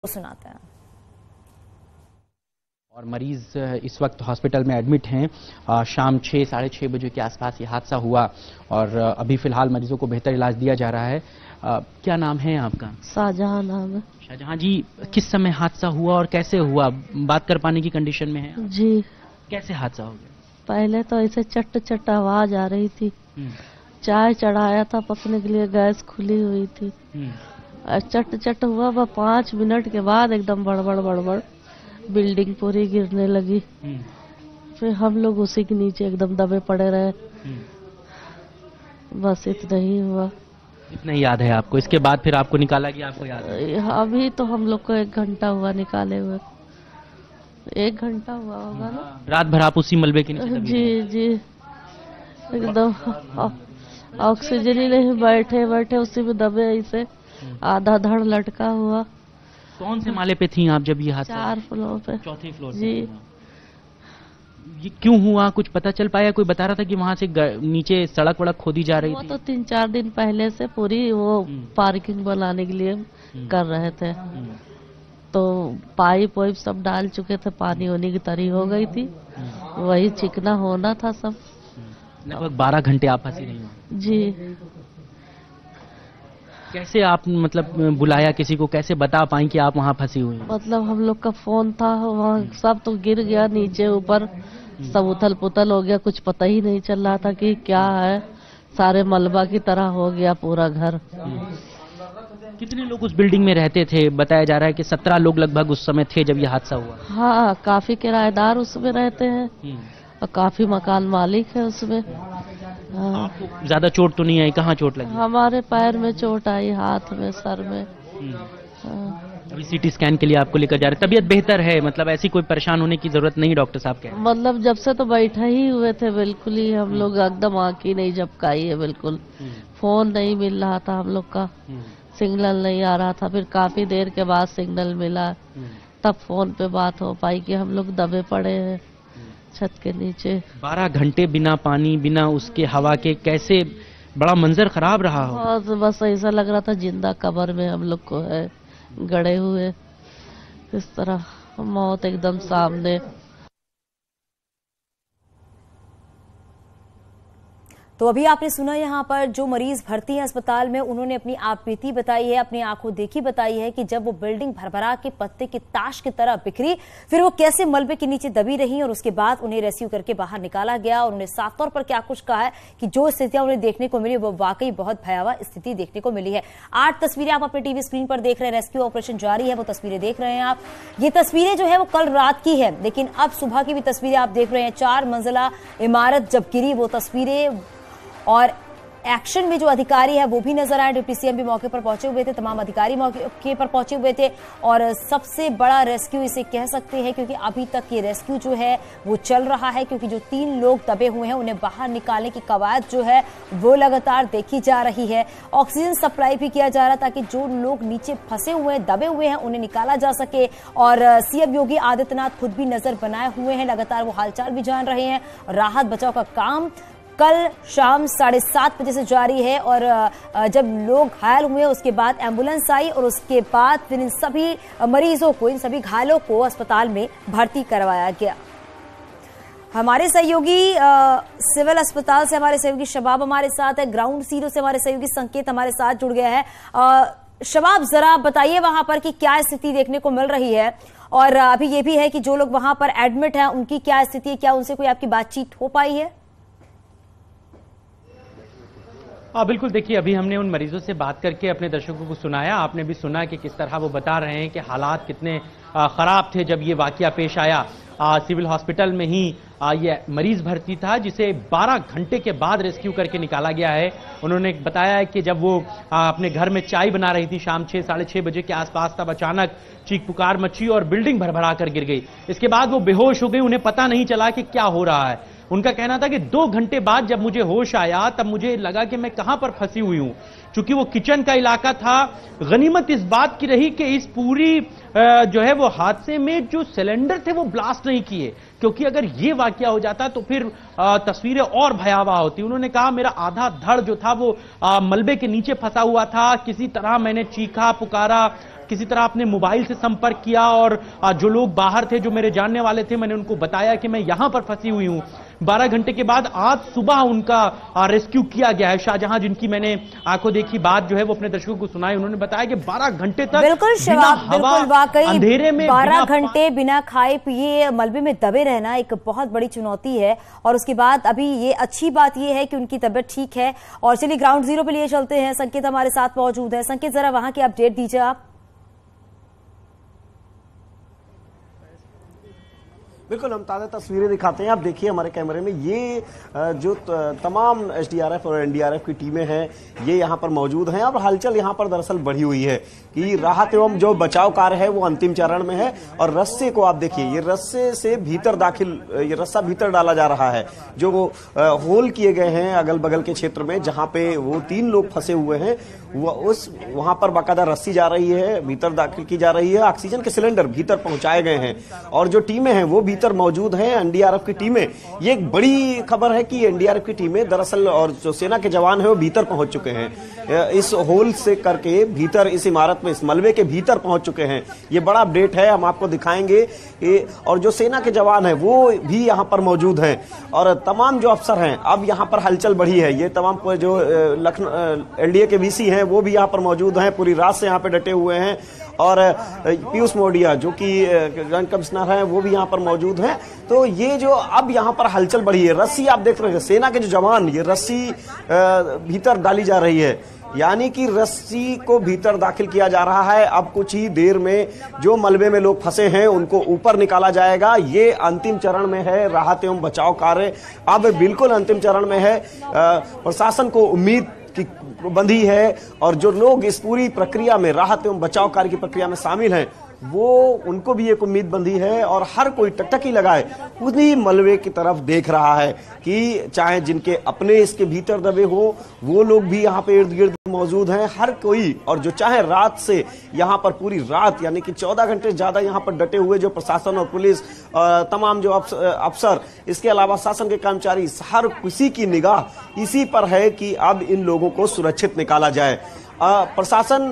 सुनाते हैं। और मरीज इस वक्त हॉस्पिटल में एडमिट हैं। शाम 6 साढ़े 6 बजे के आसपास ये हादसा हुआ और अभी फिलहाल मरीजों को बेहतर इलाज दिया जा रहा है। क्या नाम है आपका? शाहजहां नाम है। शाहजहां जी, किस समय हादसा हुआ और कैसे हुआ? बात कर पाने की कंडीशन में है जी? कैसे हादसा हो गया? पहले तो ऐसे चट चट आवाज आ रही थी। चाय चढ़ाया था पकने के लिए, गैस खुली हुई थी। चट चट हुआ, वह 5 मिनट के बाद एकदम बड़बड़ बड़बड़ बिल्डिंग पूरी गिरने लगी। फिर हम लोग उसी के नीचे एकदम दबे पड़े रहे। बस इतना ही हुआ। इतना ही याद है आपको? इसके बाद फिर आपको निकाला गया? आपको याद है? अभी तो हम लोग को 1 घंटा हुआ निकाले हुए। 1 घंटा हुआ होगा ना। रात भर आप उसी मलबे के नीचे? जी जी, एकदम ऑक्सीजन ही नहीं, बैठे बैठे उसी में दबे ऐसे, आधा धड़ लटका हुआ। कौन से माले पे थी आप जब ये हादसा? 4 फ्लोर पे। 4थे फ्लोर जी। ये क्यों हुआ, कुछ पता चल पाया? कोई बता रहा था कि वहाँ से नीचे सड़क वड़क खोदी जा रही थी? वो तो 3-4 दिन पहले से पूरी वो पार्किंग बनाने के लिए कर रहे थे, तो पाइप वाइप सब डाल चुके थे, पानी होने की तरी हो गई थी, वही चिकना होना था सब। लगभग 12 घंटे आप फंसी रही? जी। कैसे आप मतलब बुलाया किसी को, कैसे बता पाई कि आप वहाँ फंसी हुई? मतलब हम लोग का फोन था वहाँ, सब तो गिर गया नीचे ऊपर, सब उथल पुथल हो गया, कुछ पता ही नहीं चल रहा था कि क्या है। सारे मलबा की तरह हो गया पूरा घर। कितने लोग उस बिल्डिंग में रहते थे? बताया जा रहा है कि 17 लोग लगभग उस समय थे जब ये हादसा हुआ। हाँ, काफी किराएदार उसमें रहते हैं और काफी मकान मालिक है उसमें। आपको ज्यादा चोट तो नहीं आई? कहाँ चोट लगी? हमारे पैर में चोट आई, हाथ में, सर में। अभी सीटी स्कैन के लिए आपको लेकर जा रहे? तबीयत बेहतर है? मतलब ऐसी कोई परेशान होने की जरूरत नहीं डॉक्टर साहब कह रहे हैं? मतलब जब से तो बैठे ही हुए थे, बिल्कुल ही हम लोग एकदम आँख ही नहीं झपकाई है बिल्कुल। फोन नहीं मिल रहा था हम लोग का, सिग्नल नहीं आ रहा था। फिर काफी देर के बाद सिग्नल मिला, तब फोन पे बात हो पाई कि हम लोग दबे पड़े हैं छत के नीचे। 12 घंटे बिना पानी, बिना उसके हवा के, कैसे बड़ा मंजर खराब रहा हो। बस ऐसा लग रहा था जिंदा कब्र में हम लोग को है गड़े हुए, इस तरह मौत एकदम सामने। तो अभी आपने सुना यहाँ पर जो मरीज भर्ती हैं अस्पताल में, उन्होंने अपनी आपबीती बताई है, अपनी आंखों देखी बताई है कि जब वो बिल्डिंग भरभरा के पत्ते की ताश की तरह बिखरी, फिर वो कैसे मलबे के नीचे दबी रही और उसके बाद उन्हें रेस्क्यू करके बाहर निकाला गया। और उन्हें साफ तौर पर क्या कुछ कहा है कि जो स्थितियां उन्हें देखने को मिली वो वाकई बहुत भयावह स्थिति देखने को मिली है। 8 तस्वीरें आप अपने टीवी स्क्रीन पर देख रहे हैं। रेस्क्यू ऑपरेशन जारी है, वो तस्वीरें देख रहे हैं आप। ये तस्वीरें जो है वो कल रात की है, लेकिन अब सुबह की भी तस्वीरें आप देख रहे हैं। 4 मंजिला इमारत जब गिरी वो तस्वीरें, और एक्शन में जो अधिकारी है वो भी नजर आए। डिप्टी सीएम भी मौके पर पहुंचे हुए थे, तमाम अधिकारी मौके पर पहुंचे हुए थे। और सबसे बड़ा रेस्क्यू इसे कह सकते हैं, क्योंकि अभी तक ये रेस्क्यू जो है वो चल रहा है, क्योंकि जो 3 लोग दबे हुए हैं उन्हें बाहर निकालने की कवायद जो है वो लगातार देखी जा रही है। ऑक्सीजन सप्लाई भी किया जा रहा है ताकि जो लोग नीचे फंसे हुए हैं, दबे हुए हैं, उन्हें निकाला जा सके। और सीएम योगी आदित्यनाथ खुद भी नजर बनाए हुए हैं, लगातार वो हालचाल भी जान रहे हैं। राहत बचाव का काम कल शाम 7:30 बजे से जारी है। और जब लोग घायल हुए उसके बाद एम्बुलेंस आई और उसके बाद फिर इन सभी मरीजों को, इन सभी घायलों को अस्पताल में भर्ती करवाया गया। हमारे सहयोगी सिविल अस्पताल से हमारे सहयोगी शबाब हमारे साथ है, ग्राउंड जीरो से हमारे सहयोगी संकेत हमारे साथ जुड़ गया है। शबाब, जरा बताइए वहां पर कि क्या स्थिति देखने को मिल रही है, और अभी ये भी है कि जो लोग वहां पर एडमिट हैं उनकी क्या स्थिति है, क्या उनसे कोई आपकी बातचीत हो पाई है? हाँ बिल्कुल, देखिए अभी हमने उन मरीजों से बात करके अपने दर्शकों को सुनाया, आपने भी सुना कि किस तरह वो बता रहे हैं कि हालात कितने खराब थे जब ये वाकया पेश आया। सिविल हॉस्पिटल में ही ये मरीज भर्ती था जिसे 12 घंटे के बाद रेस्क्यू करके निकाला गया है। उन्होंने बताया है कि जब वो अपने घर में चाय बना रही थी शाम 6 साढ़े 6 बजे के आसपास, तब अचानक चीख पुकार मची और बिल्डिंग भरभरा कर गिर गई। इसके बाद वो बेहोश हो गई, उन्हें पता नहीं चला कि क्या हो रहा है। उनका कहना था कि 2 घंटे बाद जब मुझे होश आया तब मुझे लगा कि मैं कहां पर फंसी हुई हूं। चूंकि वो किचन का इलाका था, गनीमत इस बात की रही कि इस पूरी जो है वो हादसे में जो सिलेंडर थे वो ब्लास्ट नहीं किए, क्योंकि अगर ये वाकया हो जाता तो फिर तस्वीरें और भयावह होती। उन्होंने कहा मेरा आधा धड़ जो था वो मलबे के नीचे फंसा हुआ था, किसी तरह मैंने चीखा पुकारा, किसी तरह अपने मोबाइल से संपर्क किया और जो लोग बाहर थे, जो मेरे जानने वाले थे, मैंने उनको बताया कि मैं यहां पर फंसी हुई हूं। 12 घंटे के बाद आज सुबह उनका रेस्क्यू किया गया है। शाहजहां, जिनकी मैंने आंखों देखी बात जो है वो अपने दर्शकों को सुनाई, उन्होंने बताया कि 12 घंटे तक बिल्कुल वाकई अंधेरे में 12 घंटे बिना खाए पिए मलबे में दबे रहना एक बहुत बड़ी चुनौती है। और उसके बाद अभी ये अच्छी बात ये है कि उनकी तबीयत ठीक है। और चलिए ग्राउंड जीरो पे लिए चलते हैं, संकेत हमारे साथ मौजूद है। संकेत, जरा वहां की अपडेट दीजिए आप। बिल्कुल, हम ताज़ा तस्वीरें दिखाते हैं। आप देखिए हमारे कैमरे में, ये जो तमाम एसडीआरएफ और एनडीआरएफ की टीमें हैं ये यहाँ पर मौजूद हैं। और हलचल यहाँ पर दरअसल बढ़ी हुई है कि राहत एवं जो बचाव कार्य है वो अंतिम चरण में है। और रस्से को आप देखिए, ये रस्से से भीतर दाखिल, ये रस्सा भीतर डाला जा रहा है। जो होल किए गए हैं अगल बगल के क्षेत्र में जहाँ पे वो 3 लोग फंसे हुए हैं, वहां पर बाकायदा रस्सी जा रही है, भीतर दाखिल की जा रही है। ऑक्सीजन के सिलेंडर भीतर पहुंचाए गए हैं और जो टीमें हैं वो भीतर मौजूद हैं, एनडीआरएफ की टीमें। ये एक बड़ी खबर है कि एनडीआरएफ की टीमें दरअसल और जो सेना के जवान हैं वो भीतर पहुंच चुके हैं। इस होल से करके भीतर इस इमारत में, इस मलबे के भीतर पहुंच चुके हैं। ये बड़ा अपडेट है, हम आपको दिखाएंगे। और जो सेना के जवान हैं वो भी यहाँ पर मौजूद हैं और तमाम जो अफसर हैं, अब यहाँ पर हलचल बढ़ी है। ये तमाम जो लखनऊ एनडीए के वीसी हैं वो भी यहाँ पर मौजूद हैं, पूरी रात से यहाँ पे डटे हुए हैं। और पीयूष मोडिया जो कि जॉइंट कमिश्नर हैं वो भी यहाँ पर मौजूद हैं। तो ये जो अब यहाँ पर हलचल बढ़ी है, रस्सी आप देख रहे हैं, सेना के जो जवान, ये रस्सी भीतर डाली जा रही है, यानी कि रस्सी को भीतर दाखिल किया जा रहा है। अब कुछ ही देर में जो मलबे में लोग फंसे हैं उनको ऊपर निकाला जाएगा। ये अंतिम चरण में है राहत एवं बचाव कार्य, अब बिल्कुल अंतिम चरण में है। प्रशासन को उम्मीद की बंधी है और जो लोग इस पूरी प्रक्रिया में, राहत एवं बचाव कार्य की प्रक्रिया में शामिल हैं, वो उनको भी एक उम्मीद बंधी है और हर कोई टकटकी लगाए उन्हीं मलबे की तरफ देख रहा है कि चाहे जिनके अपने इसके भीतर दबे हो वो लोग भी यहाँ पे इर्द गिर्द मौजूद हैं, हर कोई। और जो चाहे रात से यहाँ पर पूरी रात यानी कि 14 घंटे ज्यादा यहाँ पर डटे हुए जो प्रशासन और पुलिस, तमाम जो अफसर, इसके अलावा शासन के कर्मचारी, हर किसी की निगाह इसी पर है कि अब इन लोगों को सुरक्षित निकाला जाए। प्रशासन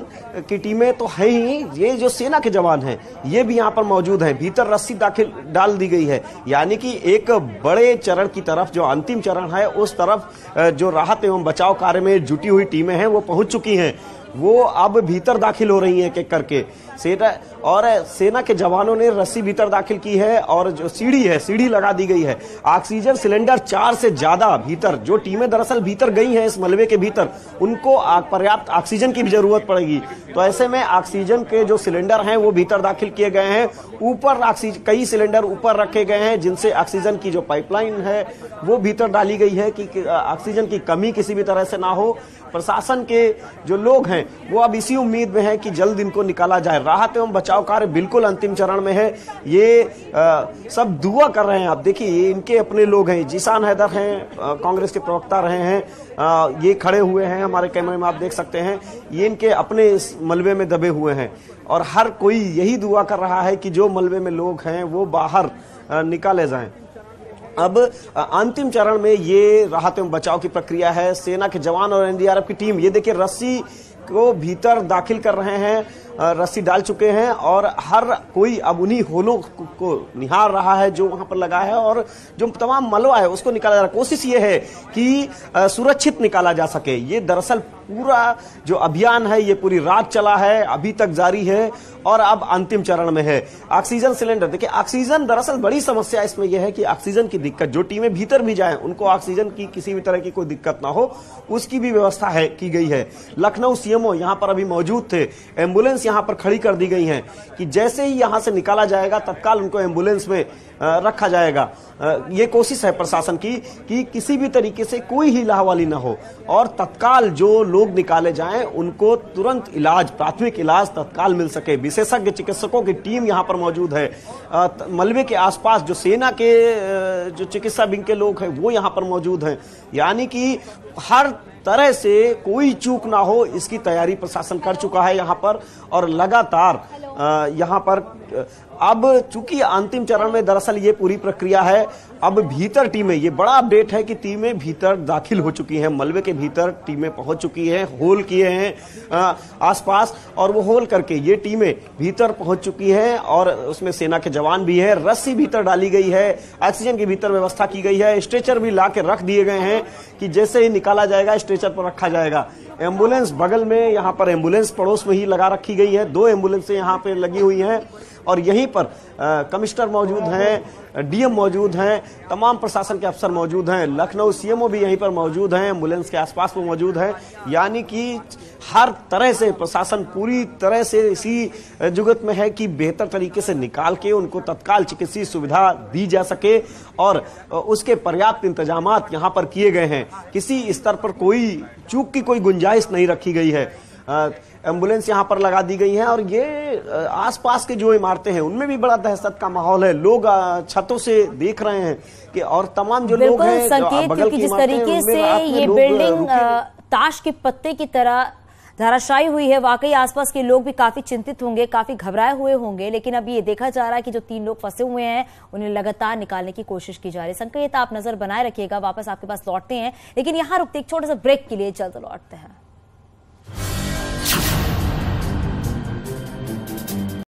की टीमें तो है ही, ये जो सेना के जवान हैं ये भी यहाँ पर मौजूद हैं। भीतर रस्सी दाखिल डाल दी गई है, यानी कि एक बड़े चरण की तरफ, जो अंतिम चरण है उस तरफ जो राहत एवं बचाव कार्य में जुटी हुई टीमें हैं वो पहुंच चुकी हैं। वो अब भीतर दाखिल हो रही हैं एक-एक करके। सेना के जवानों ने रस्सी भीतर दाखिल की है और जो सीढ़ी है, सीढ़ी लगा दी गई है। ऑक्सीजन सिलेंडर 4 से ज्यादा भीतर, जो टीमें दरअसल भीतर गई हैं इस मलबे के भीतर, उनको पर्याप्त ऑक्सीजन की भी जरूरत पड़ेगी। तो ऐसे में ऑक्सीजन के जो सिलेंडर हैं वो भीतर दाखिल किए गए हैं। ऊपर कई सिलेंडर ऊपर रखे गए हैं जिनसे ऑक्सीजन की जो पाइपलाइन है वो भीतर डाली गई है कि ऑक्सीजन की कमी किसी भी तरह से ना हो। प्रशासन के जो लोग हैं वो अब इसी उम्मीद में है कि जल्द इनको निकाला जाए। राहत एवं बचाव कार्य बिल्कुल अंतिम चरण में है। ये सब दुआ कर रहे हैं। आप देखिए, ये इनके अपने लोग हैं। जीशान हैदर हैं, कांग्रेस के प्रवक्ता रहे हैं, ये खड़े हुए हैं हमारे कैमरे में, आप देख सकते हैं। ये इनके अपने इस मलबे में दबे हुए हैं और हर कोई यही दुआ कर रहा है कि जो मलबे में लोग हैं वो बाहर निकाले जाएं। अब अंतिम चरण में ये राहत एवं बचाव की प्रक्रिया है। सेना के जवान और एनडीआरएफ की टीम, ये देखिए, रस्सी को भीतर दाखिल कर रहे हैं, रस्सी डाल चुके हैं और हर कोई अब उन्हीं होलों को निहार रहा है जो वहां पर लगा है और जो तमाम मलबा है उसको निकाला जा रहा है। कोशिश ये है कि सुरक्षित निकाला जा सके। ये दरअसल पूरा जो अभियान है ये पूरी रात चला है, अभी तक जारी है और अब अंतिम चरण में है। ऑक्सीजन सिलेंडर, देखिए, ऑक्सीजन दरअसल बड़ी समस्या इसमें यह है कि ऑक्सीजन की दिक्कत, जो टीमें भीतर भी जाएं उनको ऑक्सीजन की किसी भी तरह की कोई दिक्कत ना हो, उसकी भी व्यवस्था है की गई है। लखनऊ सीएमओ यहां पर अभी मौजूद थे। एम्बुलेंस यहां पर खड़ी कर दी गई हैं कि जैसे ही यहां से निकाला जाएगा तत्काल उनको एम्बुलेंस में रखा जाएगा। ये कोशिश है प्रशासन की कि किसी भी तरीके से कोई ही लाहवाली ना हो और तत्काल जो लोग निकाले जाएं उनको तुरंत इलाज, प्राथमिक इलाज तत्काल मिल सके। विशेषज्ञ चिकित्सकों की टीम यहां पर मौजूद है। मलबे के आसपास जो सेना के जो चिकित्सा विंग के लोग हैं वो यहां पर मौजूद हैं। यानी कि हर तरह से कोई चूक ना हो इसकी तैयारी प्रशासन कर चुका है यहाँ पर। और लगातार यहाँ पर अब चूंकि अंतिम चरण में दरअसल ये पूरी प्रक्रिया है, अब भीतर टीमें, ये बड़ा अपडेट है कि टीमें भीतर दाखिल हो चुकी हैं, मलबे के भीतर टीमें पहुंच चुकी हैं, होल किए हैं आसपास, और वो होल करके ये टीमें भीतर पहुंच चुकी हैं और उसमें सेना के जवान भी हैं। रस्सी भीतर डाली गई है, ऑक्सीजन की भीतर व्यवस्था की गई है, स्ट्रेचर भी ला के रख दिए गए हैं कि जैसे ही निकाला जाएगा स्ट्रेचर पर रखा जाएगा। एम्बुलेंस बगल में, यहाँ पर एम्बुलेंस पड़ोस में ही लगा रखी गई है, 2 एम्बुलेंसें यहाँ पे लगी हुई हैं और यहीं पर कमिश्नर मौजूद हैं, डीएम मौजूद हैं, तमाम प्रशासन के अफसर मौजूद हैं, लखनऊ सीएमओ भी यहीं पर मौजूद हैं, एम्बुलेंस के आसपास में मौजूद हैं। यानी कि हर तरह से प्रशासन पूरी तरह से इसी जुगत में है कि बेहतर तरीके से निकाल के उनको तत्काल चिकित्सीय सुविधा दी जा सके और उसके पर्याप्त इंतजामात यहाँ पर किए गए हैं। किसी स्तर पर कोई चूक की कोई गुंजाइश नहीं रखी गई है। एम्बुलेंस यहाँ पर लगा दी गई है और ये आसपास के जो इमारतें हैं उनमें भी बड़ा दहशत का माहौल है। लोग छतों से देख रहे हैं कि और तमाम जो लोग हैं संकेत, क्योंकि जिस तरीके से ये बिल्डिंग ताश के पत्ते की तरह धराशायी हुई है, वाकई आसपास के लोग भी काफी चिंतित होंगे, काफी घबराए हुए होंगे। लेकिन अब ये देखा जा रहा है कि जो 3 लोग फंसे हुए हैं उन्हें लगातार निकालने की कोशिश की जा रही है। संकेत, आप नजर बनाए रखिएगा, वापस आपके पास लौटते हैं, लेकिन यहाँ रुकते एक छोटा सा ब्रेक के लिए जल्द लौटते हैं।